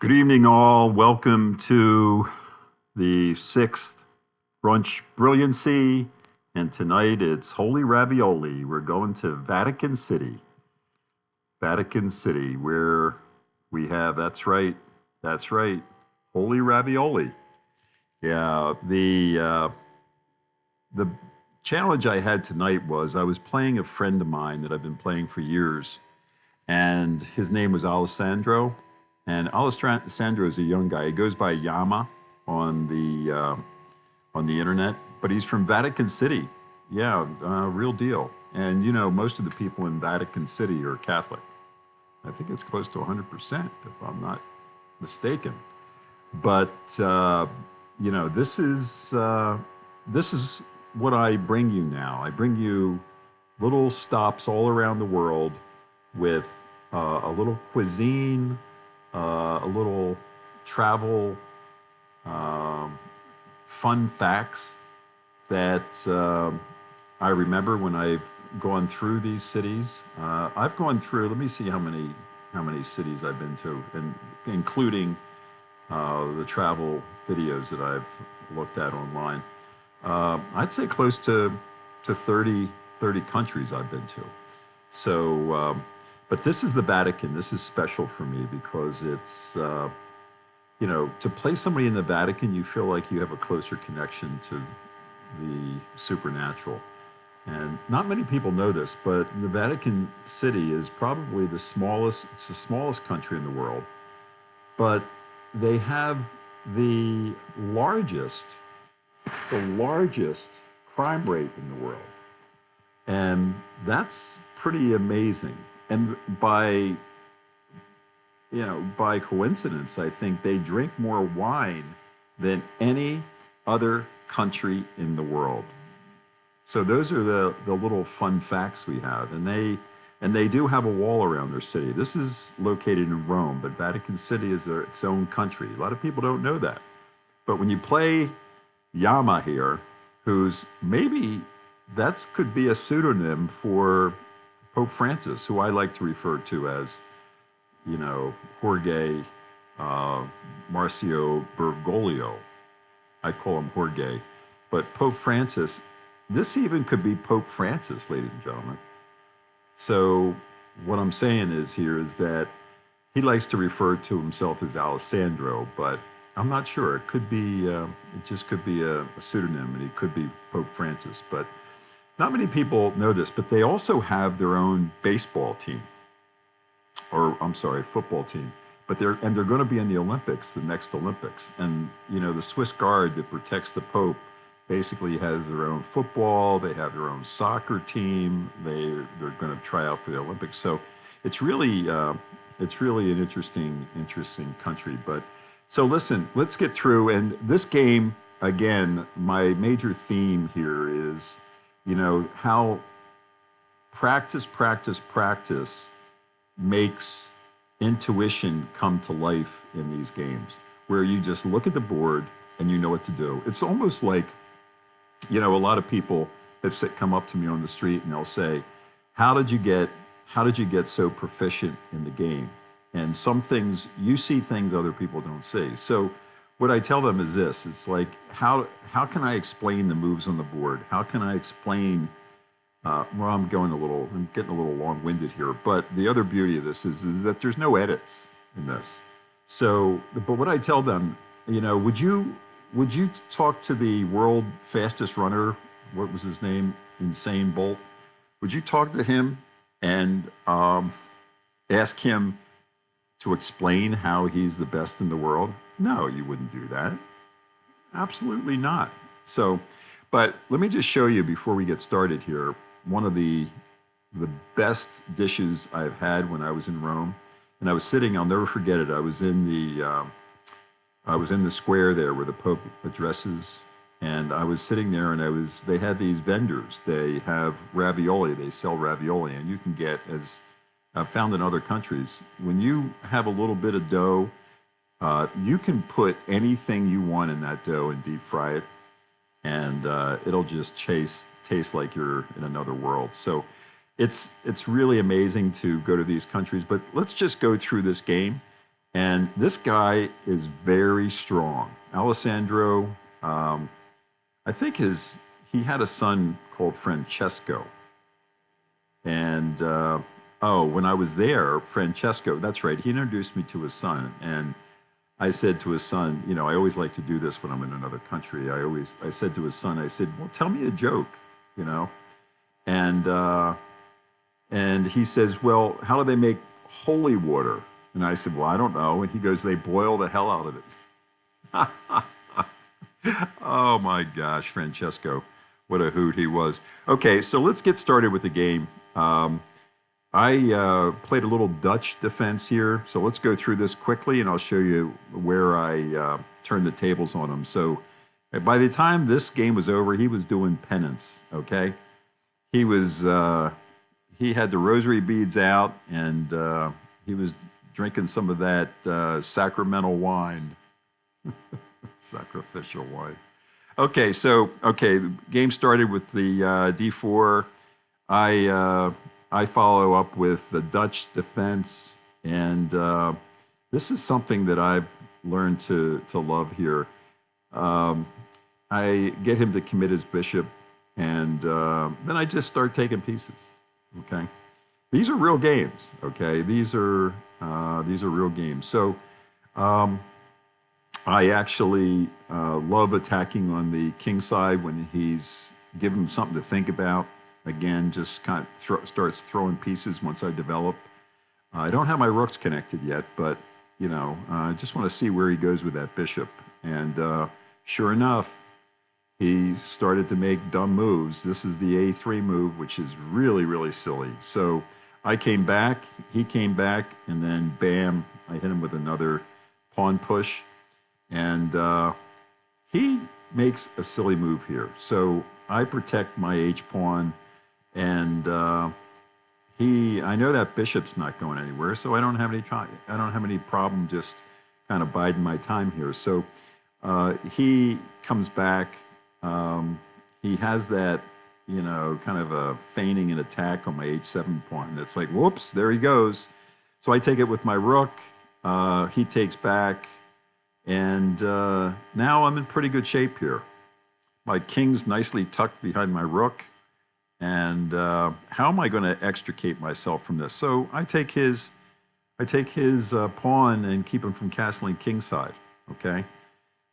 Good evening, all. Welcome to the sixth brunch brilliancy. And tonight it's Holy Ravioli. We're going to Vatican City. Vatican City, where we have, that's right, Holy Ravioli. Yeah, the challenge I had tonight was I was playing a friend of mine that I've been playing for years, and his name was Alessandro. And Alessandro is a young guy. He goes by Yama on the internet, but he's from Vatican City. Yeah, real deal. And you know, most of the people in Vatican City are Catholic. I think it's close to 100%, if I'm not mistaken. But you know, this is what I bring you now. I bring you little stops all around the world with a little cuisine, a little travel, fun facts that I remember when I've gone through these cities. I've gone through. Let me see how many cities I've been to, and including the travel videos that I've looked at online. I'd say close to 30 countries I've been to. So. But this is the Vatican. This is special for me because it's, you know, to play somebody in the Vatican, you feel like you have a closer connection to the supernatural. And not many people know this, but the Vatican City is probably it's the smallest country in the world, but they have the largest crime rate in the world. And that's pretty amazing. And by coincidence, I think they drink more wine than any other country in the world. So those are the little fun facts we have. And they do have a wall around their city. This is located in Rome, but Vatican City is its own country. A lot of people don't know that. But when you play Yama here, who's maybe could be a pseudonym for Pope Francis, who I like to refer to as, you know, Jorge Marcio Bergoglio. I call him Jorge. But Pope Francis, this even could be Pope Francis, ladies and gentlemen. So what I'm saying is that he likes to refer to himself as Alessandro, but I'm not sure. It could be, it just could be a pseudonym, and he could be Pope Francis. But not many people know this, but they also have their own baseball team, or I'm sorry, football team. But they're going to be in the Olympics, the next Olympics. And you know, the Swiss Guard that protects the Pope basically has their own football. They have their own soccer team. They're going to try out for the Olympics. So it's really an interesting country. But so listen, let's get through. And this game, again, my major theme here is, you know, how practice makes intuition come to life in these games, where you just look at the board and you know what to do. It's almost like, you know, a lot of people have come up to me on the street and they'll say, how did you get so proficient in the game? And some things, you see things other people don't see. So what I tell them is this: it's like, how can I explain the moves on the board? How can I explain? Well, I'm getting a little long-winded here, but the other beauty of this is that there's no edits in this. So, but what I tell them, you know, would you talk to the world fastest runner? What was his name? Usain Bolt. Would you talk to him and ask him to explain how he's the best in the world? No, you wouldn't do that. Absolutely not. So, but let me just show you before we get started here, one of the best dishes I've had when I was in Rome. And I was sitting, I'll never forget it. I was in the square there where the Pope addresses, and I was sitting there, and they had these vendors. They have ravioli, they sell ravioli, and you can get, as I've found in other countries, when you have a little bit of dough, you can put anything you want in that dough and deep fry it, and it'll just taste like you're in another world. So it's really amazing to go to these countries. But let's just go through this game, And this guy is very strong. Alessandro, um, I think he had a son called Francesco. And when I was there, Francesco, that's right, he introduced me to his son. And I said to his son, I always like to do this when I'm in another country. I said to his son, I said, well, tell me a joke, you know? And, uh, and he says, well, how do they make holy water? And I said, well, I don't know. And he goes, they boil the hell out of it. Oh my gosh, Francesco, what a hoot he was. Okay, so let's get started with the game. I played a little Dutch defense here, so let's go through this quickly, and I'll show you where I turned the tables on him. So by the time this game was over, he was doing penance. Okay, he had the rosary beads out, and he was drinking some of that sacramental wine, sacrificial wine. Okay, the game started with the D4. I follow up with the Dutch defense, and this is something that I've learned to love here. I get him to commit his bishop, and then I just start taking pieces. Okay, these are real games. Okay, these are real games. So I actually love attacking on the king side when he's given him something to think about. Again, just kind of starts throwing pieces once I develop. I don't have my rooks connected yet, but I just want to see where he goes with that bishop. And sure enough, he started to make dumb moves. This is the A3 move, which is really, really silly. So I came back, he came back, and then bam, I hit him with another pawn push. And he makes a silly move here. So I protect my H pawn, and I know that bishop's not going anywhere, so I don't have any problem just kind of biding my time here. So he comes back. He has that, kind of a feigning an attack on my H7 pawn. It's like, whoops, there he goes. So I take it with my rook. He takes back. And now I'm in pretty good shape here. My king's nicely tucked behind my rook. And how am I going to extricate myself from this? So I take his pawn and keep him from castling kingside. Okay.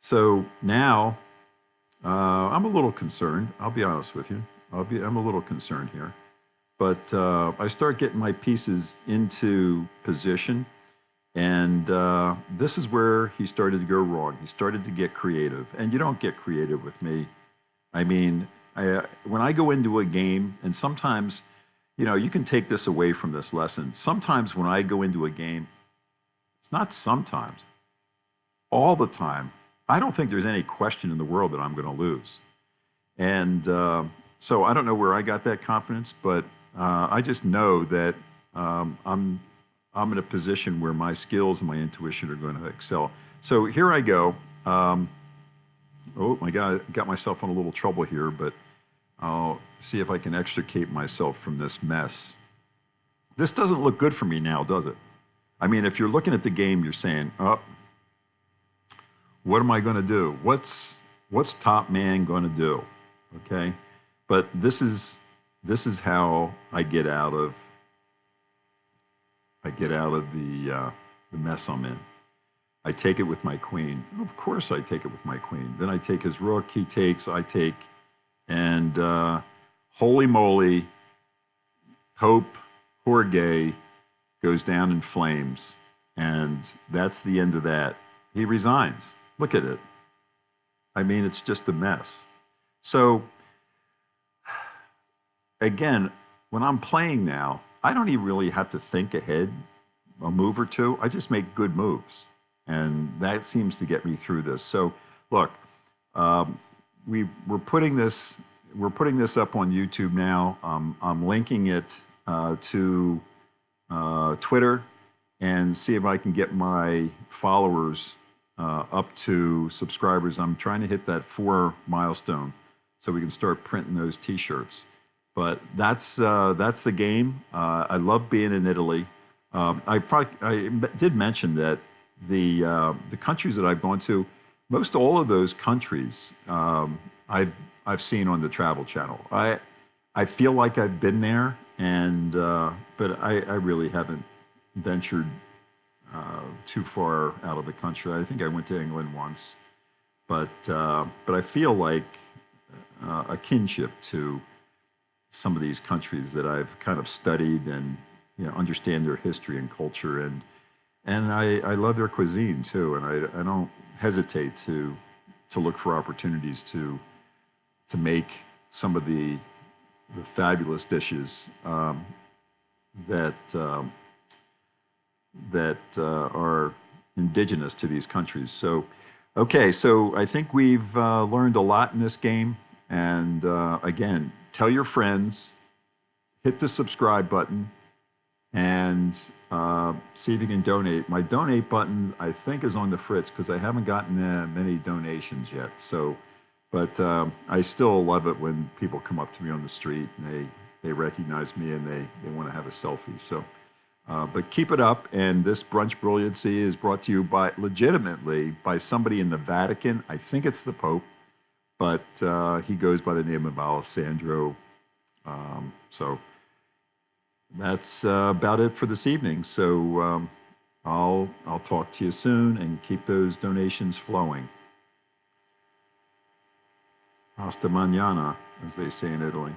So now I'm a little concerned. I'll be honest with you. I'm a little concerned here. But I start getting my pieces into position. And this is where he started to go wrong. He started to get creative. And you don't get creative with me. I mean, when I go into a game, and sometimes, you can take this away from this lesson. Sometimes when I go into a game, it's not sometimes, all the time, I don't think there's any question in the world that I'm going to lose. And so I don't know where I got that confidence, but I just know that I'm in a position where my skills and my intuition are going to excel. So here I go. Oh my God, I got myself in a little trouble here, but I'll see if I can extricate myself from this mess. This doesn't look good for me now, does it? I mean, if you're looking at the game, you're saying, oh, what am I going to do? What's top man going to do? Okay, but this is how I get out of the mess I'm in. I take it with my queen. Of course I take it with my queen. Then I take his rook, he takes, I take, and holy moly, Pope Jorge goes down in flames, and that's the end of that. He resigns. Look at it. I mean, it's just a mess. So, again, when I'm playing now, I don't even really have to think ahead a move or two. I just make good moves. And that seems to get me through this. So, look, we're putting this up on YouTube now. I'm linking it to Twitter and see if I can get my followers up to subscribers. I'm trying to hit that 4 milestone so we can start printing those T-shirts. But that's the game. I love being in Italy. I did mention that the countries that I've gone to, most all of those countries I've seen on the Travel Channel. I feel like I've been there, and but I really haven't ventured too far out of the country. I think I went to England once, but I feel like a kinship to some of these countries that I've kind of studied and understand their history and culture, and I love their cuisine too, and I don't hesitate to look for opportunities to make some of the fabulous dishes that are indigenous to these countries. So, okay, so I think we've learned a lot in this game. And again, tell your friends, hit the subscribe button, and see if you can donate. My donate button, I think, is on the fritz because I haven't gotten many donations yet. So, but I still love it when people come up to me on the street and they recognize me and they want to have a selfie. So, but keep it up. And this Brunch Brilliancy is brought to you legitimately by somebody in the Vatican. I think it's the Pope, but he goes by the name of Alessandro. So that's about it for this evening. So I'll talk to you soon, and keep those donations flowing. Hasta mañana, as they say in Italy.